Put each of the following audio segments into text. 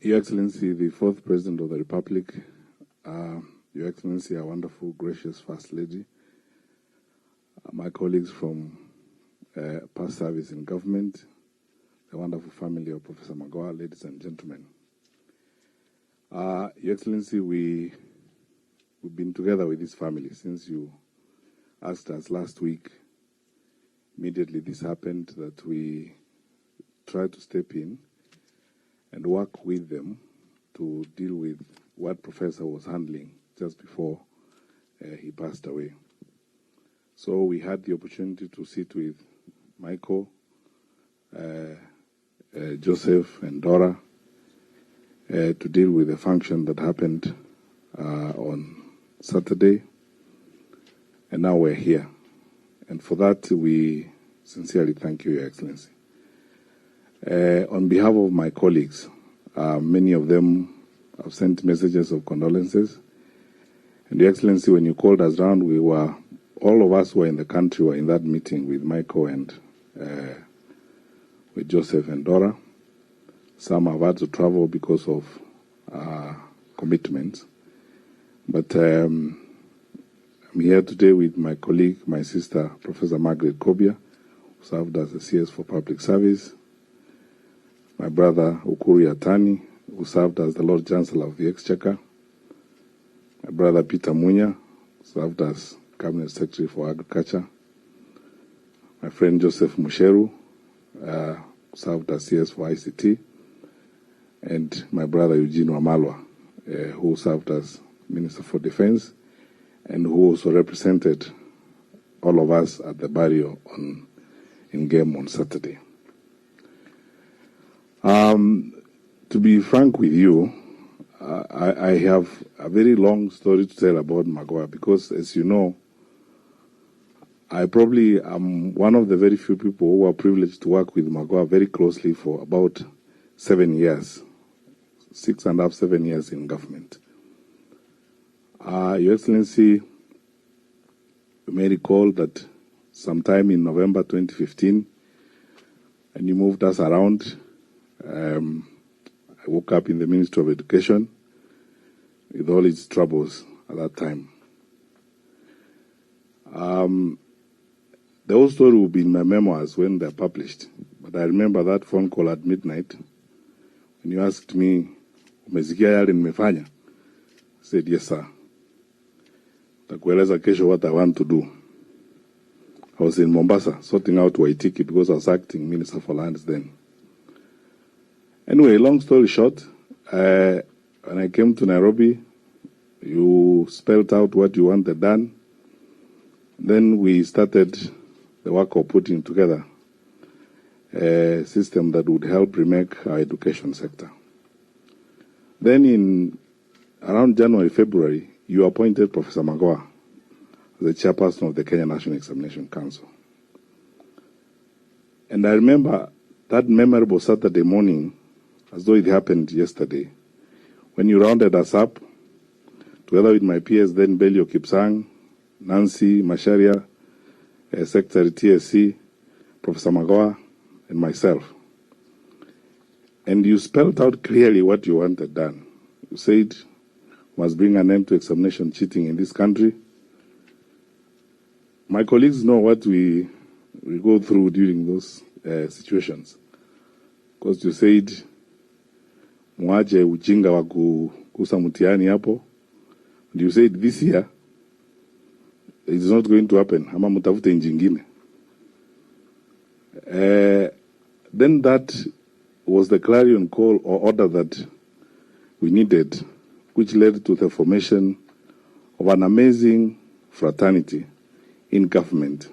Your Excellency, the fourth President of the Republic, Your Excellency, our wonderful, gracious First Lady, my colleagues from past service in government, the wonderful family of Professor Magoha, ladies and gentlemen. Your Excellency, we've been together with this family since you asked us last week. Immediately this happened, that we tried to step in and work with them to deal with what Professor was handling just before he passed away. So we had the opportunity to sit with Michael, Joseph and Dora to deal with the function that happened on Saturday, and now we're here. And for that, we sincerely thank you, Your Excellency. On behalf of my colleagues, many of them have sent messages of condolences. And Your Excellency, when you called us round, all of us who were in the country were in that meeting with Michael and with Joseph and Dora. Some have had to travel because of commitments. But I'm here today with my colleague, my sister, Professor Margaret Kobia, who served as a CS for Public Service, my brother Ukuri Atani, who served as the Lord Chancellor of the Exchequer, my brother Peter Munya, who served as Cabinet Secretary for Agriculture, my friend Joseph Musheru, who served as CS for ICT, and my brother Eugene Wamalwa, who served as Minister for Defense, and who also represented all of us at the burial in Game on Saturday. To be frank with you, I have a very long story to tell about Magoha because, as you know, I probably am one of the very few people who are privileged to work with Magoha very closely for about 7 years, 6.5, 7 years in government. Your Excellency, you may recall that sometime in November 2015, and you moved us around, I woke up in the Ministry of Education with all its troubles at that time. The whole story will be in my memoirs when they're published, but I remember that phone call at midnight when you asked me, "Umesikia yale nimefanya?" I said, "Yes, sir. Takueleza kesho what I want to do." I was in Mombasa sorting out Waitiki because I was acting Minister for Lands then. Anyway, long story short, when I came to Nairobi, you spelled out what you wanted done. Then we started the work of putting together a system that would help remake our education sector. Then in around January, February, you appointed Professor Magoha as the chairperson of the Kenya National Examination Council. And I remember that memorable Saturday morning, as though it happened yesterday, when you rounded us up, together with my peers, then Belio Kipsang, Nancy Masharia, Secretary TSC, Professor Magoha, and myself. And you spelled out clearly what you wanted done. You said, we must bring an end to examination cheating in this country. My colleagues know what we go through during those situations. Because you said, mwache ujinga wa kusa mtihani hapo. And you said this year, it's not going to happen. Ama mutafute njingine. Then that was the clarion call or order that we needed, which led to the formation of an amazing fraternity in government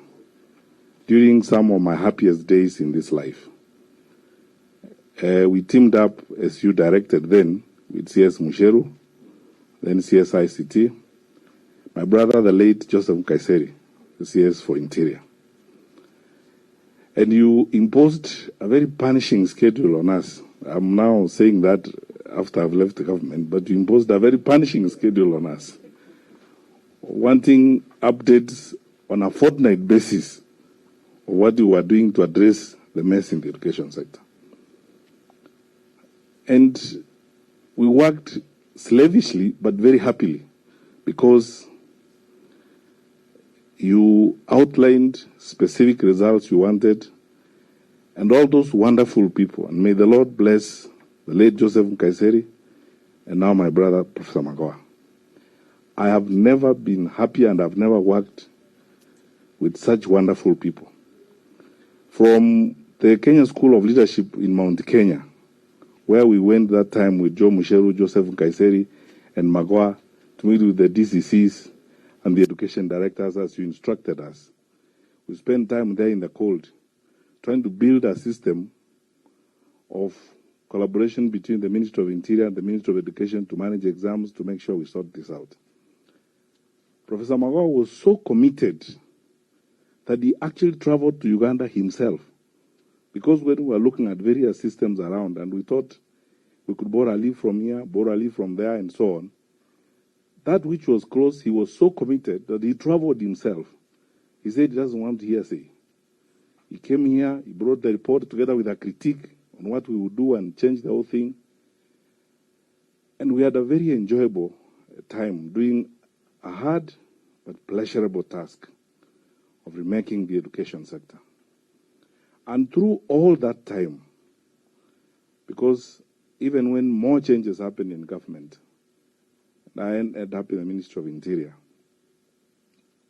during some of my happiest days in this life. We teamed up, as you directed then, with CS Musheru, then CS ICT, my brother, the late Joseph Kaiseri, the CS for Interior. And you imposed a very punishing schedule on us. I'm now saying that after I've left the government, but you imposed a very punishing schedule on us, wanting updates on a fortnight basis of what you were doing to address the mess in the education sector. And We worked slavishly but very happily because you outlined specific results you wanted and all those wonderful people. And may the Lord bless the late Joseph Nkaiseri and now my brother, Professor Magoha. I have never been happier and I've never worked with such wonderful people. From the Kenya School of Leadership in Mount Kenya, where we went that time with Joe Musheru, Joseph Nkaiseri, and Magoha to meet with the DCCs and the education directors as you instructed us. We spent time there in the cold trying to build a system of collaboration between the Ministry of Interior and the Ministry of Education to manage exams to make sure we sort this out. Professor Magoha was so committed that he actually traveled to Uganda himself. Because when we were looking at various systems around and we thought we could borrow a leaf from here, borrow a leaf from there, and so on, that which was close, he was so committed that he traveled himself. He said he doesn't want hearsay. He came here, he brought the report together with a critique on what we would do and change the whole thing. And we had a very enjoyable time doing a hard but pleasurable task of remaking the education sector. And through all that time, because even when more changes happened in government, I ended up in the Ministry of Interior,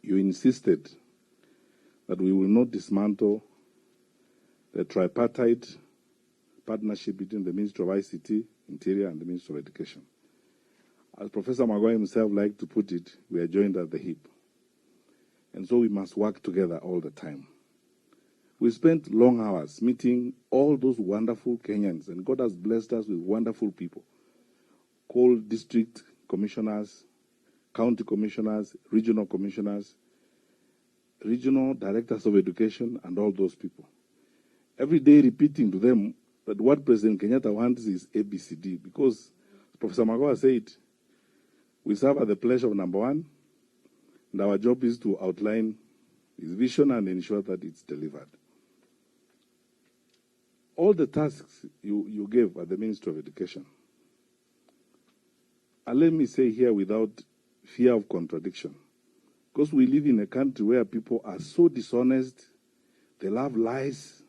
you insisted that we will not dismantle the tripartite partnership between the Ministry of ICT, Interior, and the Ministry of Education. As Professor Magoha himself liked to put it, we are joined at the hip. And so we must work together all the time. We spent long hours meeting all those wonderful Kenyans, and God has blessed us with wonderful people, called district commissioners, county commissioners, regional directors of education, and all those people. Every day repeating to them that what President Kenyatta wants is ABCD, because Professor Magoha said, we serve at the pleasure of number one, and our job is to outline his vision and ensure that it's delivered. All the tasks you gave at the Ministry of Education, and let me say here without fear of contradiction, because we live in a country where people are so dishonest, they love lies,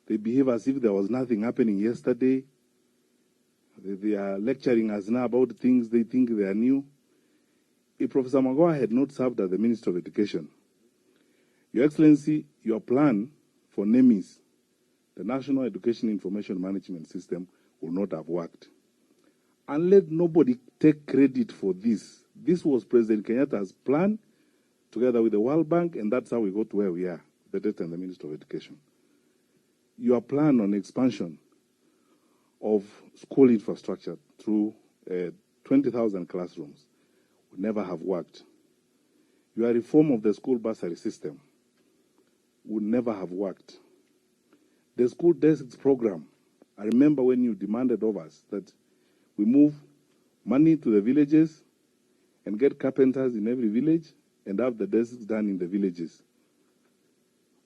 they behave as if there was nothing happening yesterday, they are lecturing us now about things they think they are new. If Professor Magoha had not served as the Minister of Education, Your Excellency, your plan for NEMIS, the National Education Information Management System, will not have worked. And let nobody take credit for this. This was President Kenyatta's plan, together with the World Bank, and that's how we got to where we are, the Director and the Minister of Education. Your plan on expansion of school infrastructure through 20,000 classrooms would never have worked. Your reform of the school bursary system would never have worked. The school desks program, I remember when you demanded of us that we move money to the villages and get carpenters in every village and have the desks done in the villages.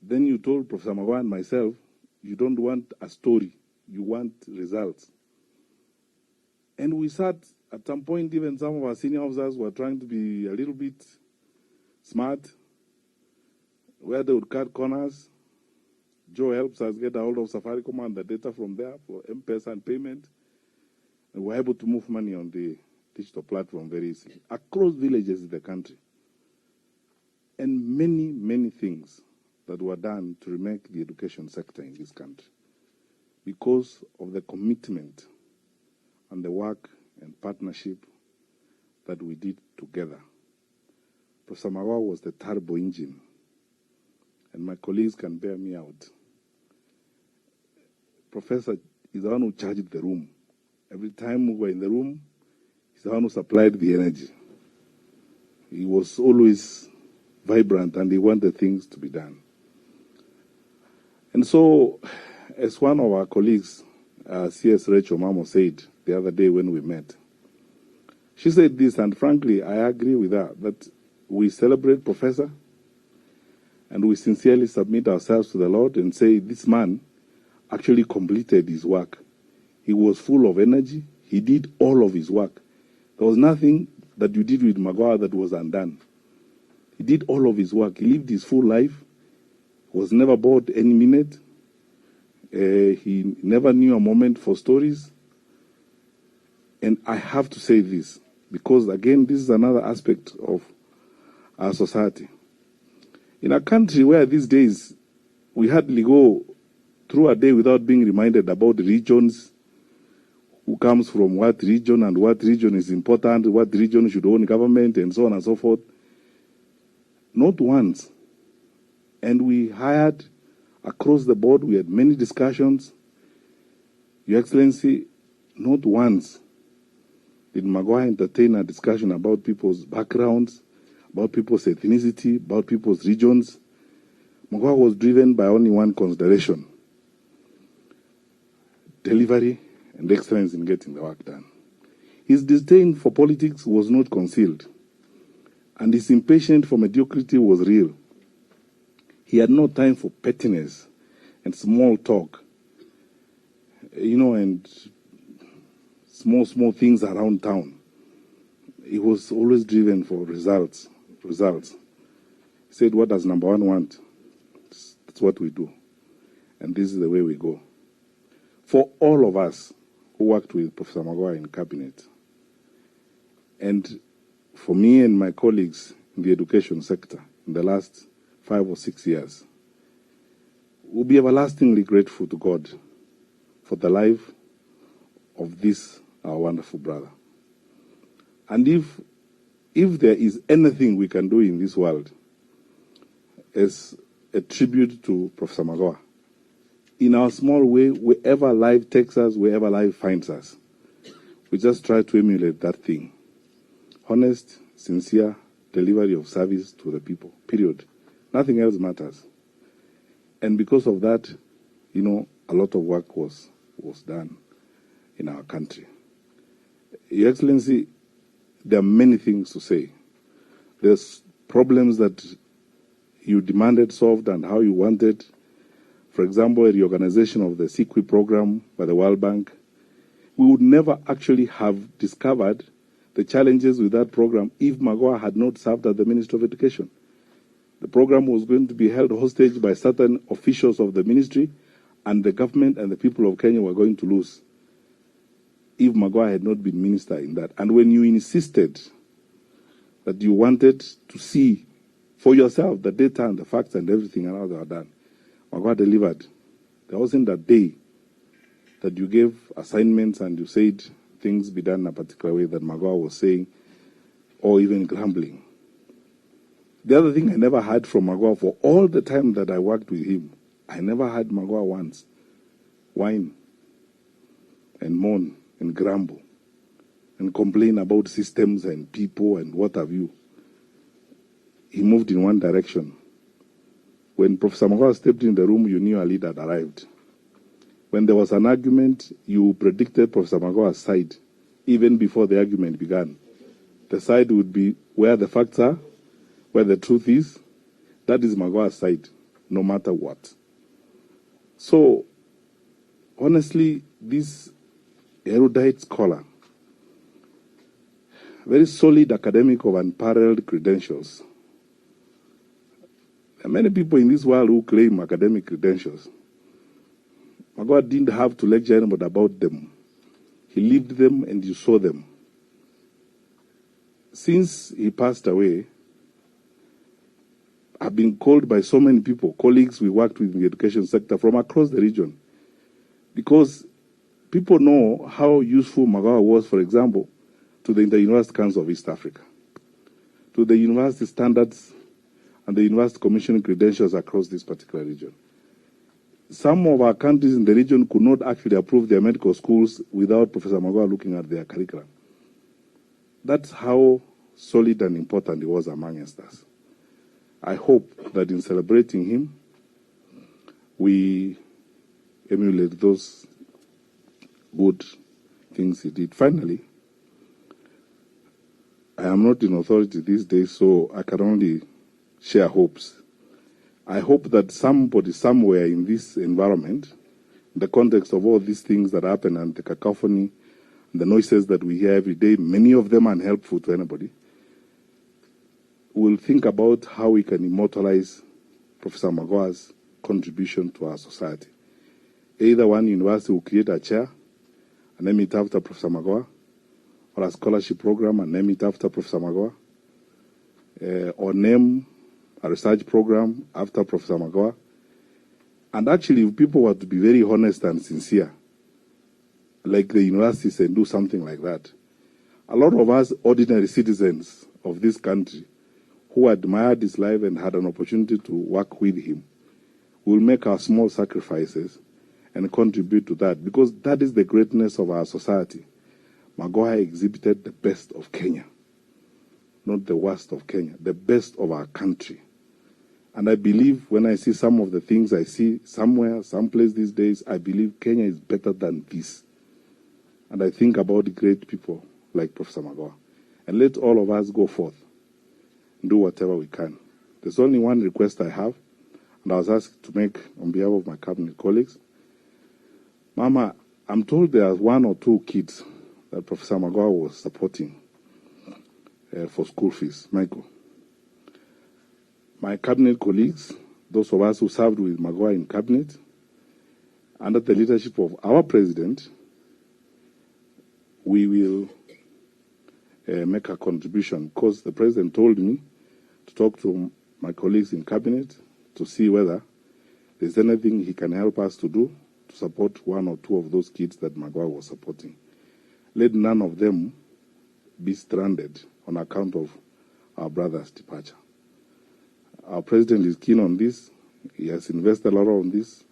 Then you told Professor Magoha and myself, you don't want a story, you want results. And we sat, at some point, even some of our senior officers were trying to be a little bit smart, where they would cut corners. Joe helps us get a hold of Safaricom and the data from there for M-Pesa and payment. And we're able to move money on the digital platform very easily, across villages in the country. And many, many things that were done to remake the education sector in this country because of the commitment and the work and partnership that we did together. Professor Magoha was the turbo engine, and my colleagues can bear me out. Professor is the one who charged the room. Every time we were in the room, he's the one who supplied the energy. He was always vibrant and he wanted things to be done. And so, as one of our colleagues, CS Rachel Mamo, said the other day when we met, she said this, and frankly, I agree with her, that we celebrate Professor and we sincerely submit ourselves to the Lord and say, this man actually completed his work. He was full of energy. He did all of his work. There was nothing that you did with Magoha that was undone. He did all of his work. He lived his full life, was never bored any minute. He never knew a moment for stories. And I have to say this, because again, this is another aspect of our society. In a country where these days we hardly go through a day without being reminded about the regions, who comes from what region and what region is important, what region should own government, and so on and so forth. Not once. And we hired across the board, we had many discussions. Your Excellency, not once did Magoha entertain a discussion about people's backgrounds, about people's ethnicity, about people's regions. Magoha was driven by only one consideration: delivery and excellence in getting the work done. His disdain for politics was not concealed, and his impatience for mediocrity was real. He had no time for pettiness and small talk, and small things around town. He was always driven for results. He said, what does number one want? That's what we do. And this is the way we go. For all of us who worked with Professor Magoha in cabinet, and for me and my colleagues in the education sector in the last 5 or 6 years, we'll be everlastingly grateful to God for the life of this, our wonderful brother. And if there is anything we can do in this world as a tribute to Professor Magoha, in our small way, wherever life takes us, wherever life finds us, we just try to emulate that thing. Honest, sincere delivery of service to the people, period. Nothing else matters. And because of that, a lot of work was done in our country. Your Excellency, there are many things to say. There's problems that you demanded solved and how you wanted. For example, a reorganization of the CQI program by the World Bank. We would never actually have discovered the challenges with that program if Magoha had not served as the Minister of Education. The program was going to be held hostage by certain officials of the ministry, and the government and the people of Kenya were going to lose if Magoha had not been minister in that. And when you insisted that you wanted to see for yourself the data and the facts and everything and how they were done, Magoha delivered. There wasn't a day that you gave assignments and you said things be done in a particular way that Magoha was saying or even grumbling. The other thing I never heard from Magoha for all the time that I worked with him, I never heard Magoha once whine and moan and grumble and complain about systems and people and what have you. He moved in one direction. When Professor Magoha stepped in the room, you knew a leader had arrived. When there was an argument, you predicted Professor Magoha's side even before the argument began. The side would be where the facts are, where the truth is. That is Magoha's side, no matter what. So, honestly, this erudite scholar, very solid academic of unparalleled credentials. There are many people in this world who claim academic credentials. Magoha didn't have to lecture anybody about them. He lived them and you saw them. Since he passed away, I've been called by so many people, colleagues we worked with in the education sector from across the region, because people know how useful Magoha was, for example, to the Inter-University Council of East Africa, to the university standards and the university commissioning credentials across this particular region. Some of our countries in the region could not actually approve their medical schools without Professor Magoha looking at their curriculum. That's how solid and important he was amongst us. I hope that in celebrating him, we emulate those good things he did. Finally, I am not in authority these days, so I can only share hopes. I hope that somebody somewhere in this environment, in the context of all these things that happen and the cacophony the noises that we hear every day, many of them unhelpful to anybody, we'll think about how we can immortalize Professor Magoha's contribution to our society. Either one university will create a chair and name it after Professor Magoha, or a scholarship program and name it after Professor Magoha, or name a research program after Professor Magoha. And actually, if people were to be very honest and sincere, like the universities, and do something like that, a lot of us ordinary citizens of this country who admired his life and had an opportunity to work with him will make our small sacrifices and contribute to that, because that is the greatness of our society. Magoha exhibited the best of Kenya, not the worst of Kenya, the best of our country. And I believe when I see some of the things I see somewhere, someplace these days, I believe Kenya is better than this. And I think about great people like Professor Magoha. And let all of us go forth and do whatever we can. There's only one request I have, and I was asked to make on behalf of my cabinet colleagues. Mama, I'm told there are 1 or 2 kids that Professor Magoha was supporting for school fees. Michael, my cabinet colleagues, those of us who served with Magoha in cabinet, under the leadership of our president, we will make a contribution, because the president told me to talk to my colleagues in cabinet to see whether there's anything he can help us to do to support 1 or 2 of those kids that Magoha was supporting. Let none of them be stranded on account of our brother's departure. Our president is keen on this. He has invested a lot on this.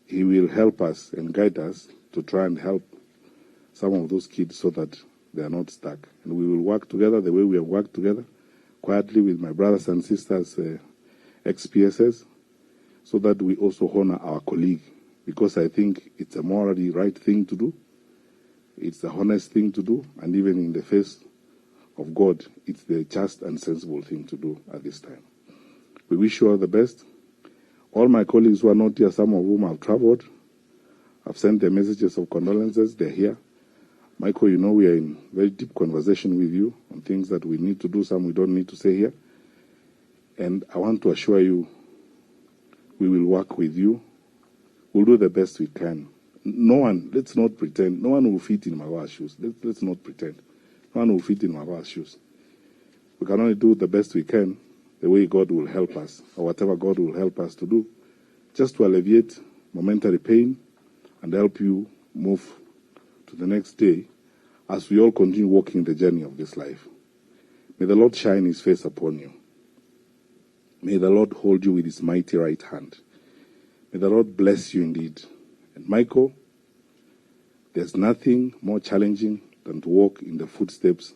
He will help us and guide us to try and help some of those kids so that they are not stuck. And we will work together the way we have worked together, quietly with my brothers and sisters, ex-PSS, so that we also honor our colleague, because I think it's a morally right thing to do. It's the honest thing to do, and even in the face of God, it's the just and sensible thing to do at this time. We wish you all the best. All my colleagues who are not here, some of whom have traveled, have sent their messages of condolences. They're here. Michael, you know we are in very deep conversation with you on things that we need to do, some we don't need to say here. And I want to assure you, we will work with you. We'll do the best we can. No one, let's not pretend, no one will fit in Magoha's shoes. Let's not pretend. No one will fit in Magoha's shoes. We can only do the best we can, the way God will help us, or whatever God will help us to do, just to alleviate momentary pain and help you move to the next day as we all continue walking the journey of this life. May the Lord shine his face upon you. May the Lord hold you with his mighty right hand. May the Lord bless you indeed. And Michael, there's nothing more challenging than to walk in the footsteps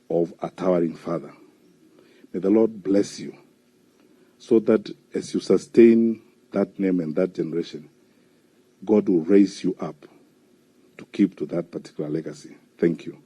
of a towering father. May the Lord bless you so that as you sustain that name and that generation, God will raise you up to keep to that particular legacy. Thank you.